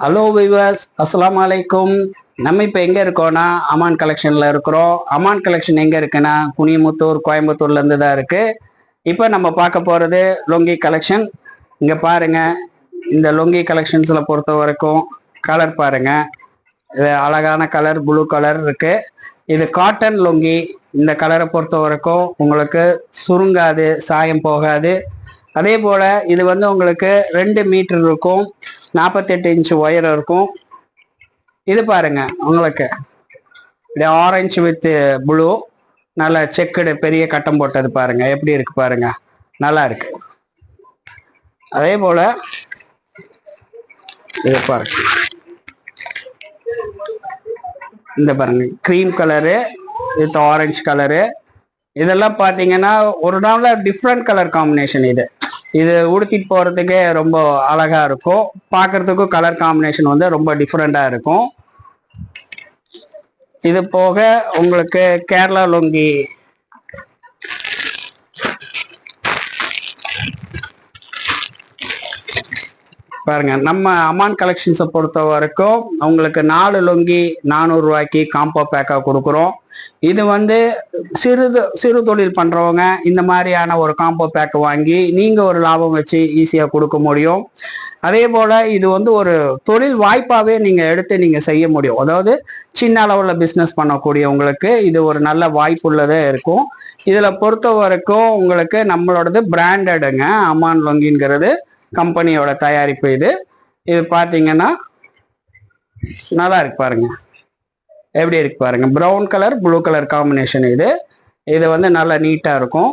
Hello viewers, அஸ்ஸலாமு அலைக்கும். நம்ம இப்போ எங்கே இருக்கோம்னா அமான் கலெக்ஷனில் இருக்கிறோம். அமான் கலெக்ஷன் எங்கே இருக்குன்னா குனிமுத்தூர், கோயம்புத்தூர்லேருந்து தான் இருக்குது. இப்போ நம்ம பார்க்க போகிறது லுங்கி கலெக்ஷன். இங்கே பாருங்கள், இந்த லுங்கி கலெக்ஷன்ஸில் பொறுத்த வரைக்கும் கலர் பாருங்கள். இது அழகான கலர், ப்ளூ கலர் இருக்குது. இது காட்டன் லுங்கி. இந்த கலரை பொறுத்த வரைக்கும் உங்களுக்கு சுருங்காது, சாயம் போகாது. அதே போல் இது வந்து உங்களுக்கு 2 மீட்டர் இருக்கும், 48 இன்ச்சு ஒயர் இருக்கும். இது பாருங்க, உங்களுக்கு ஆரஞ்சு வித் ப்ளூ, நல்ல செக்குடு பெரிய கட்டம் போட்டது பாருங்க, எப்படி இருக்கு பாருங்க, நல்லா இருக்கு. அதே போல இது பாருங்க, இந்த பாருங்க cream colour with orange colour. இதெல்லாம் பார்த்தீங்கன்னா ஒரு நாள்ல டிஃப்ரெண்ட் கலர் காம்பினேஷன். இது உடுத்திட்டு போகிறதுக்கே ரொம்ப அழகாக இருக்கும். பார்க்குறதுக்கும் கலர் காம்பினேஷன் வந்து ரொம்ப டிஃப்ரெண்ட்டாக இருக்கும். இது போக உங்களுக்கு கேரளா லுங்கி, பாருங்க, நம்ம அமான் கலெக்ஷன்ஸை பொறுத்த வரைக்கும் உங்களுக்கு 4 லுங்கி 400 ரூபாய்க்கு காம்போ பேக்காக கொடுக்குறோம். இது வந்து சிறு தொழில் பண்ணுறவங்க இந்த மாதிரியான ஒரு காம்போ பேக்கை வாங்கி நீங்கள் ஒரு லாபம் வச்சு ஈஸியாக கொடுக்க முடியும். அதே போல் இது வந்து ஒரு தொழில் வாய்ப்பாகவே நீங்கள் எடுத்து நீங்கள் செய்ய முடியும். அதாவது சின்ன அளவில் பிஸ்னஸ் பண்ணக்கூடியவங்களுக்கு இது ஒரு நல்ல வாய்ப்புள்ளதே இருக்கும். இதில் பொறுத்த வரைக்கும் உங்களுக்கு நம்மளோடது பிராண்டடுங்க, அமான் லுங்கிங்கிறது கம்பெனியோட தயாரிப்பு. இது பார்த்தீங்கன்னா நல்லா இருக்கு பாருங்க, எப்படி இருக்கு பாருங்க, brown colour blue colour combination. இது வந்து நல்லா நீட்டாக இருக்கும்.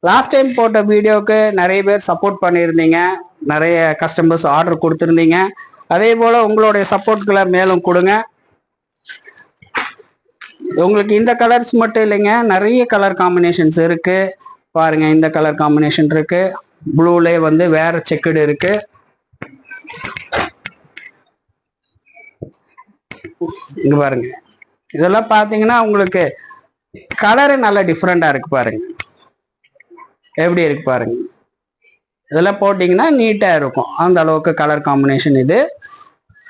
லாஸ்ட் டைம் போட்ட வீடியோவுக்கு நிறைய பேர் சப்போர்ட் பண்ணியிருந்தீங்க, நிறைய கஸ்டமர்ஸ் ஆர்டர் கொடுத்துருந்தீங்க. அதே போல் உங்களுடைய சப்போர்ட்களை மேலும் கொடுங்க. உங்களுக்கு இந்த கலர்ஸ் மட்டும் இல்லைங்க, நிறைய கலர் காம்பினேஷன்ஸ் இருக்கு பாருங்க. இந்த கலர் காம்பினேஷன் இருக்கு, ப்ளூலே வந்து வேற செக்குடு இருக்கு. இங்க பாருங்க, இதெல்லாம் பாத்தீங்கன்னா உங்களுக்கு கலரு நல்ல டிஃப்ரெண்டா இருக்கு பாருங்க, எப்படி இருக்கு பாருங்க. இதெல்லாம் போட்டிங்கன்னா நீட்டா இருக்கும், அந்த அளவுக்கு கலர் காம்பினேஷன் இது.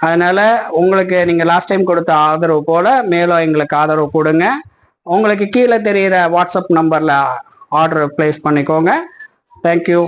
அதனால உங்களுக்கு நீங்க லாஸ்ட் டைம் கொடுத்த ஆதரவு போல மேலும் எங்களுக்கு ஆதரவு கொடுங்க. உங்களுக்கு கீழே தெரிகிற வாட்ஸ்அப் நம்பர்ல ஆர்டர் பிளேஸ் பண்ணிக்கோங்க. தேங்க்யூ.